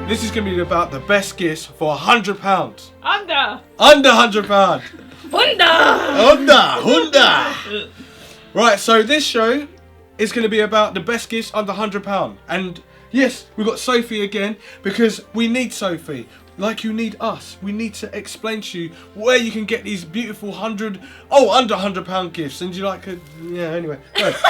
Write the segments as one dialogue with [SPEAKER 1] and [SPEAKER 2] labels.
[SPEAKER 1] This is going to be about the best gifts for £100.
[SPEAKER 2] Under
[SPEAKER 1] £100.
[SPEAKER 2] Hunda.
[SPEAKER 1] Right, so this show is going to be about the best gifts under £100. And yes, we've got Sophie again because we need Sophie. Like you need us. We need to explain to you where you can get these beautiful under £100 gifts. And you like, yeah, anyway. Right,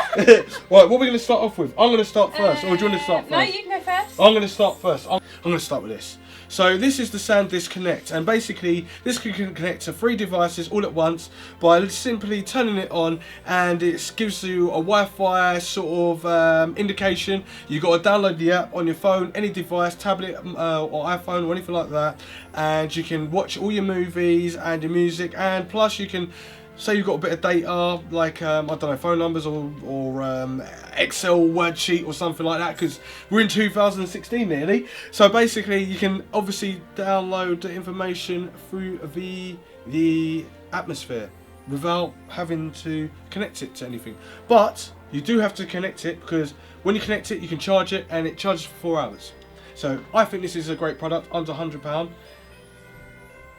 [SPEAKER 1] what are we going to start off with? I'm going to start first. Or do you want to start first?
[SPEAKER 2] No, you can go first.
[SPEAKER 1] I'm going to start first. I'm going to start with this. So this is the Sandisk Connect, and basically this can connect to 3 devices all at once by simply turning it on, and it gives you a Wi-Fi sort of indication. You've got to download the app on your phone, any device, tablet or iPhone or anything like that, and you can watch all your movies and your music, and plus you can say you've got a bit of data, like I don't know, phone numbers or Excel word sheet or something like that, because we're in 2016 nearly. So basically you can obviously download the information through the atmosphere without having to connect it to anything. But you do have to connect it, because when you connect it you can charge it, and it charges for 4 hours. So I think this is a great product, under £100.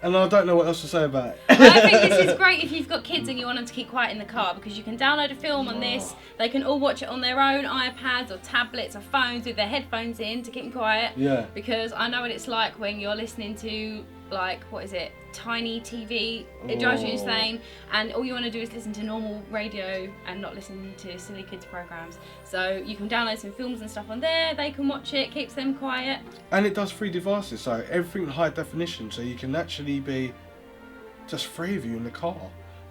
[SPEAKER 1] And I don't know what else to say about it.
[SPEAKER 2] I think this is great if you've got kids and you want them to keep quiet in the car, because you can download a film on this. They can all watch it on their own iPads or tablets or phones with their headphones in to keep them quiet.
[SPEAKER 1] Yeah.
[SPEAKER 2] Because I know what it's like when you're listening to, like, what is it, tiny TV. It drives you insane, and all you want to do is listen to normal radio and not listen to silly kids programs. So you can download some films and stuff on there. They can watch it, keeps them quiet.
[SPEAKER 1] And it does 3 devices, so everything in high definition, so you can actually be just 3 of you in the car.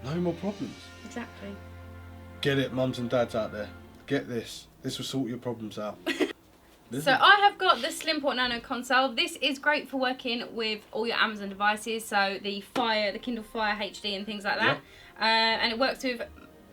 [SPEAKER 1] No more problems.
[SPEAKER 2] Exactly.
[SPEAKER 1] Get it, mums and dads out there. Get this. This will sort your problems out.
[SPEAKER 2] So I have got the Slimport Nano console. This is great for working with all your Amazon devices, so the Kindle Fire HD and things like that. Yeah. And it works with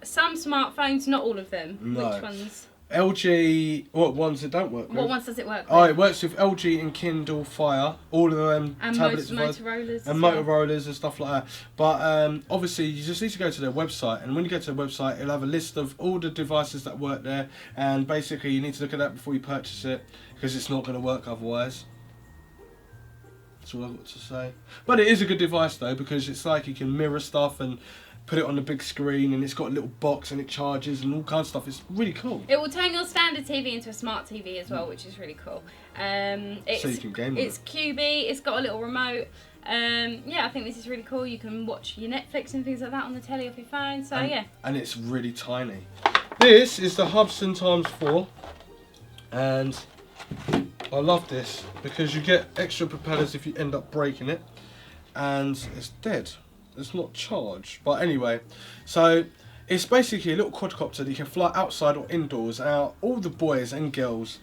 [SPEAKER 2] some smartphones, not all of them.
[SPEAKER 1] No.
[SPEAKER 2] Which ones?
[SPEAKER 1] LG, what ones it don't work with?
[SPEAKER 2] What ones does it work with?
[SPEAKER 1] Oh, it works with LG and Kindle Fire, all of them,
[SPEAKER 2] and
[SPEAKER 1] tablets,
[SPEAKER 2] Motorola's
[SPEAKER 1] and Motorola's and stuff like that. But obviously you just need to go to their website, and when you go to their website it'll have a list of all the devices that work there, and basically you need to look at that before you purchase it, because it's not going to work otherwise. That's all I've got to say. But it is a good device though, because it's like you can mirror stuff and put it on the big screen, and it's got a little box and it charges and all kinds of stuff. It's really cool.
[SPEAKER 2] It will turn your standard TV into a smart TV as well, which is really cool.
[SPEAKER 1] So you can game
[SPEAKER 2] It's QB, it's got a little remote. Yeah, I think this is really cool. You can watch your Netflix and things like that on the telly off your phone, so yeah.
[SPEAKER 1] And it's really tiny. This is the Hubsan X4, and I love this because you get extra propellers if you end up breaking it, and it's dead. It's not charged, but anyway, so it's basically a little quadcopter that you can fly outside or indoors. Now, all the boys and girls,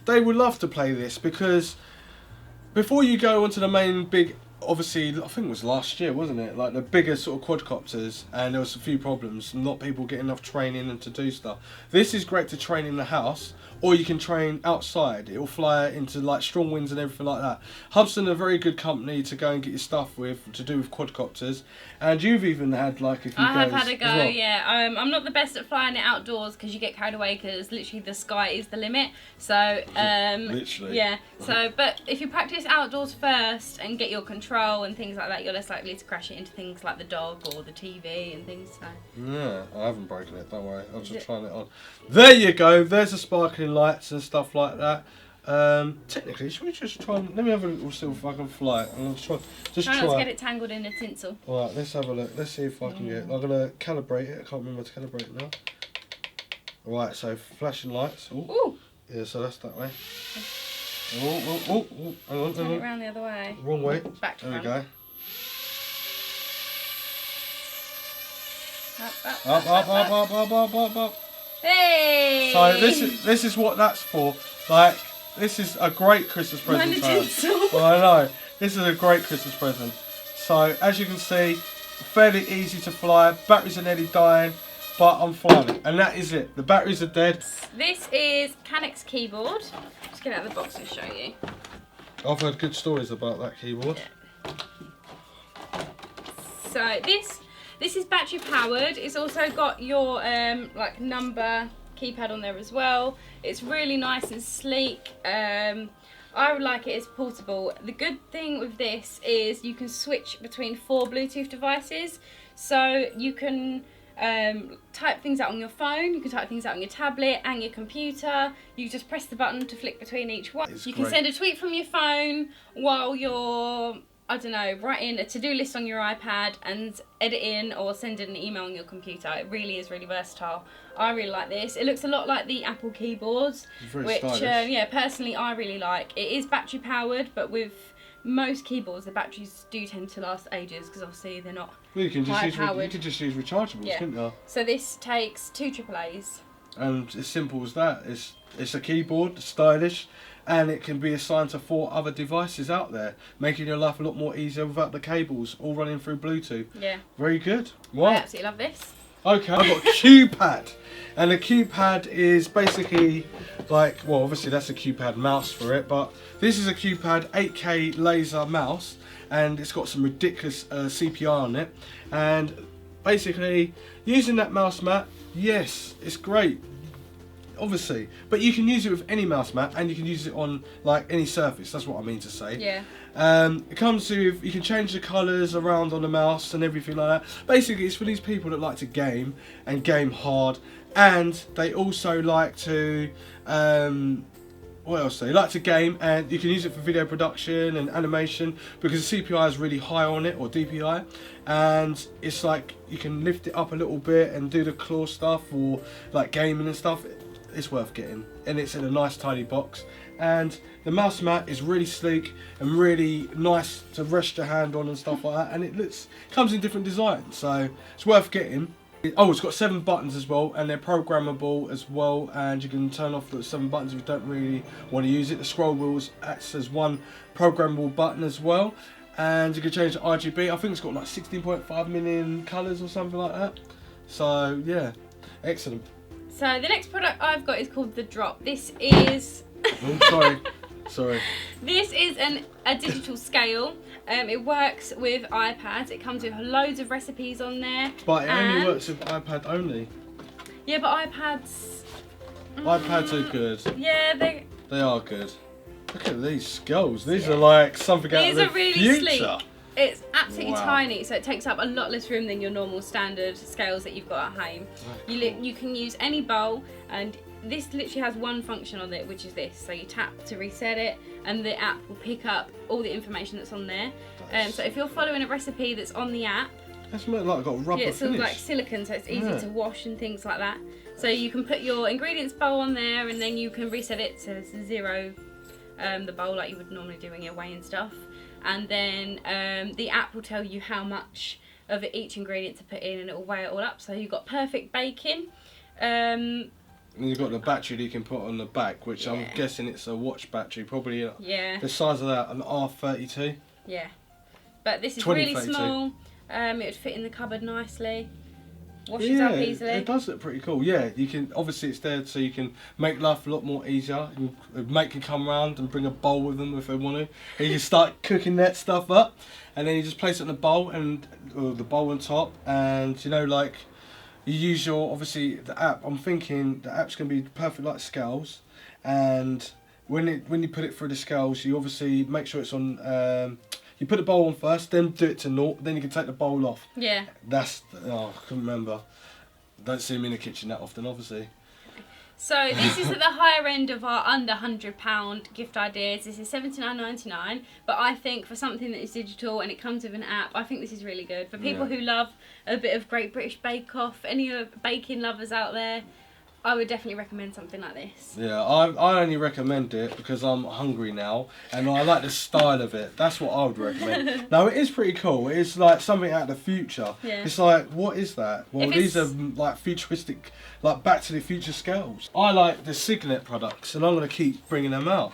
[SPEAKER 1] they would love to play this, because before you go onto the main big, obviously, I think it was last year, wasn't it? Like the bigger sort of quadcopters, and there was a few problems, not people getting enough training and to do stuff. This is great to train in the house, or you can train outside. It'll fly into like strong winds and everything like that. Hubsan are a very good company to go and get your stuff with, to do with quadcopters, and you've even had like a few
[SPEAKER 2] I have had a go,
[SPEAKER 1] well.
[SPEAKER 2] yeah. I'm not the best at flying it outdoors because you get carried away, because literally the sky is the limit. So
[SPEAKER 1] literally.
[SPEAKER 2] Yeah. So, but if you practice outdoors first and get your control and things like that, you're less likely to crash it into things like the dog or the TV and things. So.
[SPEAKER 1] Yeah, I haven't broken it. Don't worry. I'm just trying it on. There you go. There's the sparkling lights and stuff like that. Technically, should we just try and... Let me have a little see if I can fly it. I'm try
[SPEAKER 2] not to get it tangled in the tinsel.
[SPEAKER 1] Alright, let's have a look. Let's see if I can get it. I'm going to calibrate it. I can't remember to calibrate it now. Right, so flashing lights. Ooh.
[SPEAKER 2] Ooh.
[SPEAKER 1] Yeah, so that's that way. Oh, hang on.
[SPEAKER 2] Turn it around the other way.
[SPEAKER 1] Wrong way.
[SPEAKER 2] Back to
[SPEAKER 1] there
[SPEAKER 2] front.
[SPEAKER 1] we go. Up.
[SPEAKER 2] Hey!
[SPEAKER 1] So this is what that's for. Like, this is a great Christmas present. Well, I know. This is a great Christmas present. So as you can see, fairly easy to fly. Batteries are nearly dying, but I'm flying it. And that is it. The batteries are dead.
[SPEAKER 2] This is Kanex keyboard. Just get it out of the box and show you.
[SPEAKER 1] I've heard good stories about that keyboard.
[SPEAKER 2] Yeah. So this is battery powered. It's also got your like number keypad on there as well. It's really nice and sleek. I would like it as portable. The good thing with this is you can switch between 4 Bluetooth devices. So you can type things out on your phone, you can type things out on your tablet and your computer. You just press the button to flick between each one. You can send a tweet from your phone while you're, I don't know, writing a to-do list on your iPad and editing or sending an email on your computer. It really is really versatile. I really like this. It looks a lot like the Apple keyboards, which yeah, personally I really like. It is battery powered, but with most keyboards the batteries do tend to last ages because obviously they're not
[SPEAKER 1] you can just use rechargeables,
[SPEAKER 2] yeah.
[SPEAKER 1] couldn't you?
[SPEAKER 2] So this takes 2 AAAs.
[SPEAKER 1] And as simple as that. It's a keyboard, it's stylish, and it can be assigned to 4 other devices out there, making your life a lot more easier without the cables all running through Bluetooth.
[SPEAKER 2] Yeah.
[SPEAKER 1] Very good. Wow.
[SPEAKER 2] I absolutely love this.
[SPEAKER 1] Okay, I've got a QPad, and the QPad is basically like, well, obviously that's a QPad mouse for it, but this is a QPad 8K laser mouse, and it's got some ridiculous CPI on it, and basically using that mouse mat, yes, it's great, obviously, but you can use it with any mouse mat, and you can use it on like any surface. That's what I mean to say.
[SPEAKER 2] Yeah.
[SPEAKER 1] It comes with, you can change the colours around on the mouse and everything like that. Basically, it's for these people that like to game and game hard, and they also like to what else? They like to game, and you can use it for video production and animation because the CPI is really high on it, or DPI, and it's like you can lift it up a little bit and do the claw stuff or like gaming and stuff. It's worth getting, and it's in a nice tiny box, and the mouse mat is really sleek and really nice to rest your hand on and stuff like that, and it comes in different designs, so it's worth getting. Oh, it's got 7 buttons as well, and they're programmable as well, and you can turn off the 7 buttons if you don't really want to use it. The scroll wheels acts as 1 programmable button as well, and you can change the RGB. I think it's got like 16.5 million colours or something like that. So yeah, excellent.
[SPEAKER 2] So the next product I've got is called the Drop. This is
[SPEAKER 1] oh, sorry.
[SPEAKER 2] This is a digital scale. It works with iPads. It comes with loads of recipes on there.
[SPEAKER 1] But it only works with iPad only.
[SPEAKER 2] Yeah, but iPads.
[SPEAKER 1] iPads are good.
[SPEAKER 2] Yeah, they
[SPEAKER 1] are good. Look at these scales. These are like something out of the
[SPEAKER 2] really
[SPEAKER 1] future.
[SPEAKER 2] Sleek. It's absolutely
[SPEAKER 1] Wow.
[SPEAKER 2] tiny, so it takes up a lot less room than your normal standard scales that you've got at home. You can use any bowl, and this literally has 1 function on it, which is this. So you tap to reset it, and the app will pick up all the information that's on there. So if you're following a recipe that's on the app,
[SPEAKER 1] that's like got a rubber
[SPEAKER 2] it's
[SPEAKER 1] finish.
[SPEAKER 2] all like silicone, so it's easy to wash and things like that. So you can put your ingredients bowl on there, and then you can reset it to 0, the bowl like you would normally do when you're weighing stuff. And then the app will tell you how much of each ingredient to put in, and it will weigh it all up. So you've got perfect baking.
[SPEAKER 1] And you've got the battery that you can put on the back, which I'm guessing it's a watch battery, probably the size of that, an R32.
[SPEAKER 2] Yeah, but this is really small. It would fit in the cupboard nicely. Washes up easily.
[SPEAKER 1] It does look pretty cool. Yeah, you can, obviously it's there so you can make life a lot more easier. A mate can come round and bring a bowl with them if they want to. And you can start cooking that stuff up, and then you just place it in the bowl or the bowl on top, and you know, like you use your, obviously the app. I'm thinking the app's gonna be perfect like scales, and when you put it through the scales, you obviously make sure it's on. You put the bowl on first, then do it to 0, then you can take the bowl off.
[SPEAKER 2] Yeah.
[SPEAKER 1] That's, I couldn't remember. Don't see me in the kitchen that often, obviously.
[SPEAKER 2] So this is at the higher end of our under £100 gift ideas. This is $79.99, but I think for something that is digital and it comes with an app, I think this is really good. For people who love a bit of Great British Bake Off, any baking lovers out there, I would definitely recommend something like this.
[SPEAKER 1] Yeah, I only recommend it because I'm hungry now and I like the style of it. That's what I would recommend. Now, it is pretty cool. It's like something out of the future.
[SPEAKER 2] Yeah.
[SPEAKER 1] It's like, what is that? Well, these are like futuristic, like Back to the Future scales. I like the Cygnett products, and I'm going to keep bringing them out.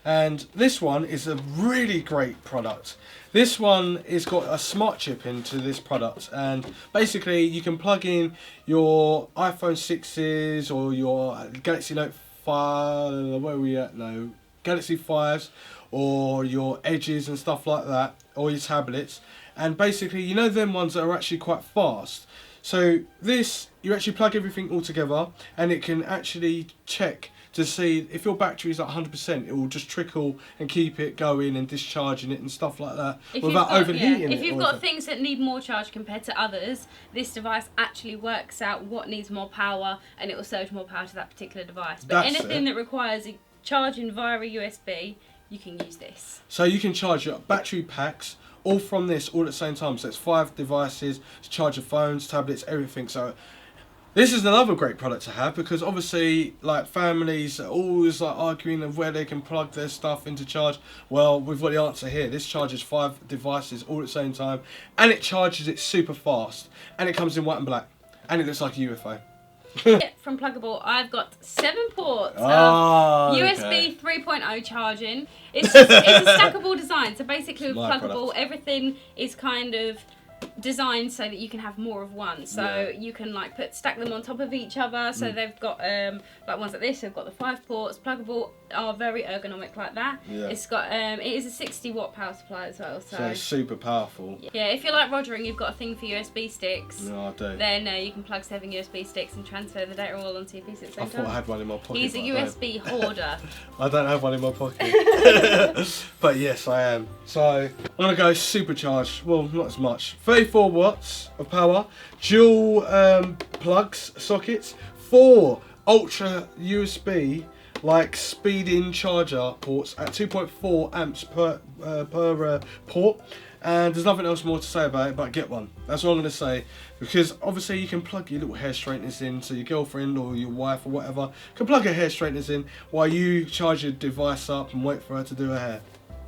[SPEAKER 1] And this one is a really great product. This one has got a smart chip into this product, and basically you can plug in your iPhone 6s or your Galaxy Note 5, where are we at now? Galaxy 5s or your Edges and stuff like that, or your tablets, and basically, you know them ones that are actually quite fast. So this, you actually plug everything all together, and it can actually check to see if your battery is at 100%. It will just trickle and keep it going and discharging it and stuff like that without overheating it.
[SPEAKER 2] If you've got things that need more charge compared to others, this device actually works out what needs more power, and it will surge more power to that particular device. But anything that requires charging via a USB, you can use this.
[SPEAKER 1] So you can charge your battery packs all from this all at the same time. So it's 5 devices to charge your phones, tablets, everything. So this is another great product to have, because obviously, like, families are always like arguing of where they can plug their stuff into charge. Well, we've got the answer here. This charges 5 devices all at the same time, and it charges it super fast, and it comes in white and black, and it looks like a UFO.
[SPEAKER 2] From Plugable, I've got 7 ports of USB 3.0 charging. It's a stackable design, so basically with Plugable, everything is kind of designed so that you can have more of one. So you can like stack them on top of each other. So they've got like ones like this. They've got the 5 ports. Plugable are very ergonomic like that. Yeah. It's got it is a 60-watt power supply as well. So
[SPEAKER 1] it's super powerful.
[SPEAKER 2] Yeah, if you're like Roger and you've got a thing for USB sticks,
[SPEAKER 1] no, I do.
[SPEAKER 2] Then you can plug 7 USB sticks and transfer the data all onto your PC at the same
[SPEAKER 1] time. I thought I had one in my pocket.
[SPEAKER 2] He's a USB hoarder.
[SPEAKER 1] I don't have one in my pocket. But yes, I am. So I'm gonna go supercharged. Well, not as much. 34 watts of power, dual plugs, sockets, 4 ultra USB like speed-in charger ports at 2.4 amps per port, and there's nothing else more to say about it, but get one. That's all I'm going to say, because obviously you can plug your little hair straighteners in, so your girlfriend or your wife or whatever can plug her hair straighteners in while you charge your device up and wait for her to do her hair.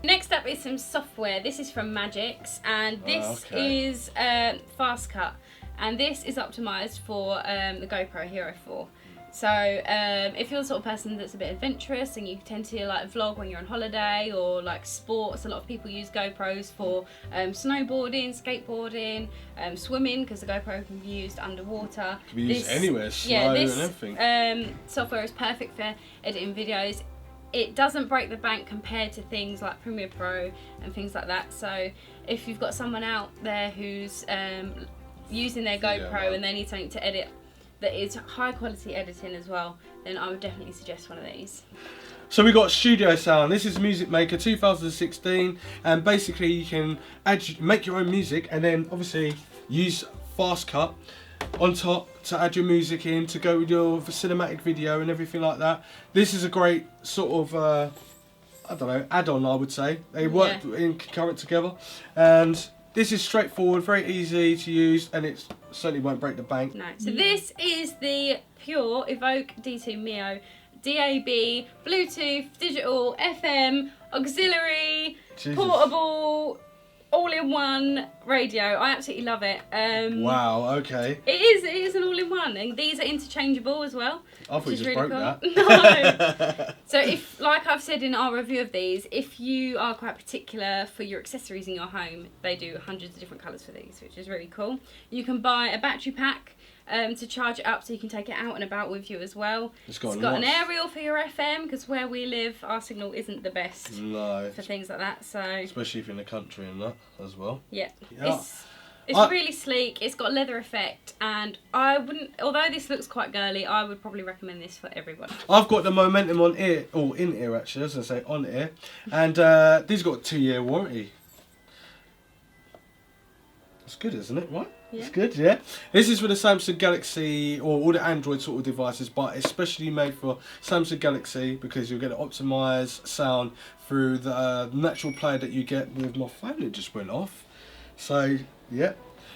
[SPEAKER 2] Next up is some software. This is from Magix, and this is Fastcup, and this is optimized for the GoPro Hero 4. So if you're the sort of person that's a bit adventurous and you tend to like vlog when you're on holiday, or like sports, a lot of people use GoPros for snowboarding, skateboarding, swimming, because the GoPro can be used underwater.
[SPEAKER 1] It can be used anywhere, slow and everything.
[SPEAKER 2] Software is perfect for editing videos. It doesn't break the bank compared to things like Premiere Pro and things like that. So if you've got someone out there who's using their GoPro and they need something to edit that is high quality editing as well, then I would definitely suggest one of these.
[SPEAKER 1] So we got studio sound. This is Musicmaker 2016, and basically you can make your own music, and then obviously use Fastcup on top to add your music in to go with your cinematic video and everything like that. This is a great sort of I don't know, add-on, I would say. They work in concurrent together, and this is straightforward, very easy to use, and it certainly won't break the bank.
[SPEAKER 2] No. So this is the pure Evoke D2 Mio, DAB, Bluetooth, digital, FM, auxiliary, portable, all-in-one radio. I absolutely love it.
[SPEAKER 1] Wow, okay.
[SPEAKER 2] It is an all-in-one, and these are interchangeable as well.
[SPEAKER 1] I thought you just broke that.
[SPEAKER 2] No. So if, like I've said in our review of these, if you are quite particular for your accessories in your home, they do hundreds of different colours for these, which is really cool. You can buy a battery pack to charge it up, so you can take it out and about with you as well. It's got an aerial for your FM, because where we live, our signal isn't the best for things like that. So
[SPEAKER 1] especially if you're in the country and that as well.
[SPEAKER 2] Yeah. It's really sleek. It's got a leather effect, and I wouldn't. Although this looks quite girly, I would probably recommend this for everyone.
[SPEAKER 1] I've got the Momentum on ear, or in ear actually. I was gonna say on ear, and these got a 2-year warranty. That's good, isn't it? Right? Yeah. It's good, yeah. This is for the Samsung Galaxy, or all the Android sort of devices, but especially made for Samsung Galaxy, because you'll get an optimised sound through the natural player that you get with my phone. It just went off. So yeah,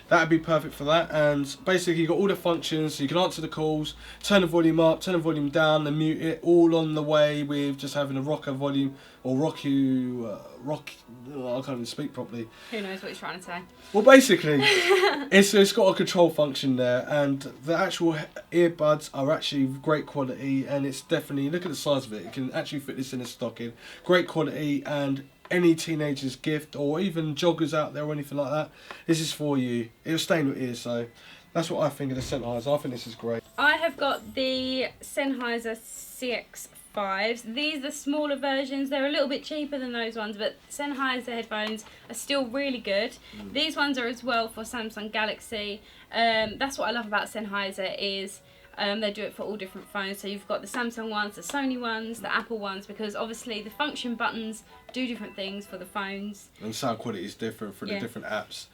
[SPEAKER 1] that'd be perfect for that. And basically you got all the functions, so you can answer the calls, turn the volume up, turn the volume down, and mute it, all on the way with just having a rocker volume, or I can't even speak properly.
[SPEAKER 2] Who knows what he's trying to say.
[SPEAKER 1] Well, basically it's got a control function there, and the actual earbuds are actually great quality, and it's definitely, look at the size of it, it can actually fit this in a stocking. Great quality, and any teenager's gift, or even joggers out there or anything like that, this is for you. It'll stay in your ears, so that's what I think of the Sennheiser. I think this is great.
[SPEAKER 2] I have got the Sennheiser CX 5s. These are the smaller versions. They're a little bit cheaper than those ones, but Sennheiser headphones are still really good. These ones are as well for Samsung Galaxy. That's what I love about Sennheiser is they do it for all different phones. So you've got the Samsung ones, the Sony ones, the Apple ones, because obviously the function buttons do different things for the phones.
[SPEAKER 1] And sound quality is different for the different apps.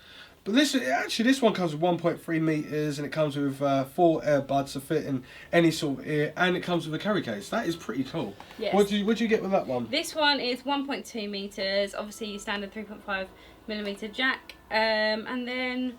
[SPEAKER 1] But this one comes with 1.3 meters, and it comes with 4 earbuds to fit in any sort of ear, and it comes with a carry case. That is pretty cool.
[SPEAKER 2] Yes.
[SPEAKER 1] What do you get with that one?
[SPEAKER 2] This one is 1.2 meters. Obviously, your standard 3.5mm jack, and then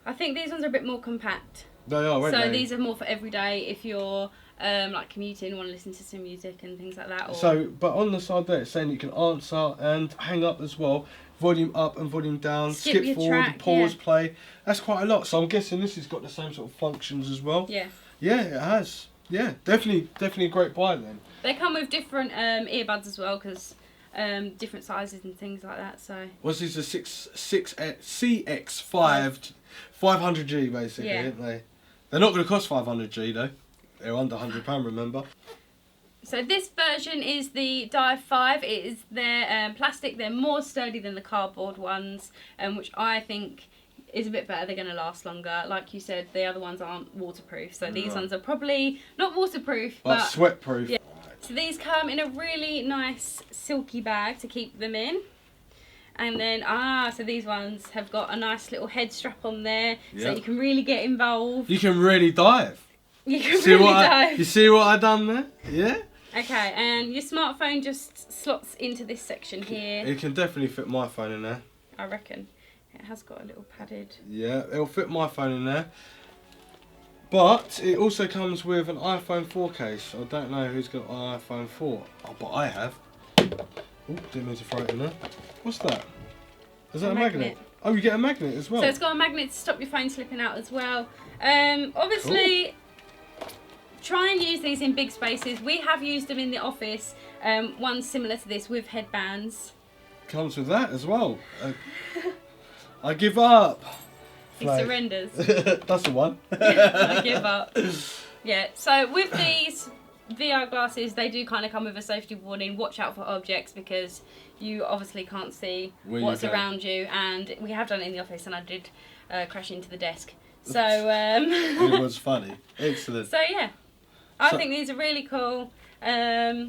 [SPEAKER 2] I think these ones are a bit more compact.
[SPEAKER 1] They are, aren't
[SPEAKER 2] so
[SPEAKER 1] they?
[SPEAKER 2] These are more for everyday if you're like commuting, want to listen to some music and things like that. Or...
[SPEAKER 1] So, but on the side there, it's saying you can answer and hang up as well. Volume up and volume down, skip forward,
[SPEAKER 2] track,
[SPEAKER 1] pause, play. That's quite a lot. So I'm guessing this has got the same sort of functions as well.
[SPEAKER 2] Yeah.
[SPEAKER 1] Yeah, it has. Yeah, definitely a great buy then.
[SPEAKER 2] They come with different earbuds as well, because different sizes and things like that. So.
[SPEAKER 1] What's these? A CX5 500G basically, aren't they? They're not going to cost 500G though. They're under £100, remember?
[SPEAKER 2] So this version is the Dive 5. It is their plastic. They're more sturdy than the cardboard ones, which I think is a bit better. They're going to last longer. Like you said, the other ones aren't waterproof. So these ones are probably not waterproof, but
[SPEAKER 1] sweat proof.
[SPEAKER 2] Yeah. So these come in a really nice silky bag to keep them in. And then, so these ones have got a nice little head strap on there, so you can really get involved.
[SPEAKER 1] You can really dive.
[SPEAKER 2] You can really dive.
[SPEAKER 1] You see what I done there? Yeah?
[SPEAKER 2] Okay, and your smartphone just slots into this section here.
[SPEAKER 1] It can definitely fit my phone in there.
[SPEAKER 2] I reckon. It has got a little padded...
[SPEAKER 1] Yeah, it'll fit my phone in there. But it also comes with an iPhone 4 case. I don't know who's got an iPhone 4. Oh, but I have. Oh, didn't mean to throw it in there. What's that? Is that a magnet? Oh, you get a magnet as well?
[SPEAKER 2] So it's got a magnet to stop your phone slipping out as well. Obviously... Cool. Try and use these in big spaces. We have used them in the office. One similar to this with headbands.
[SPEAKER 1] Comes with that as well. I give up.
[SPEAKER 2] He surrenders.
[SPEAKER 1] That's the one.
[SPEAKER 2] I give up. Yeah, so with these VR glasses, they do kind of come with a safety warning. Watch out for objects because you obviously can't see what's around you. And we have done it in the office and I did crash into the desk. So
[SPEAKER 1] it was funny. Excellent.
[SPEAKER 2] So yeah. I think these are really cool. Yeah.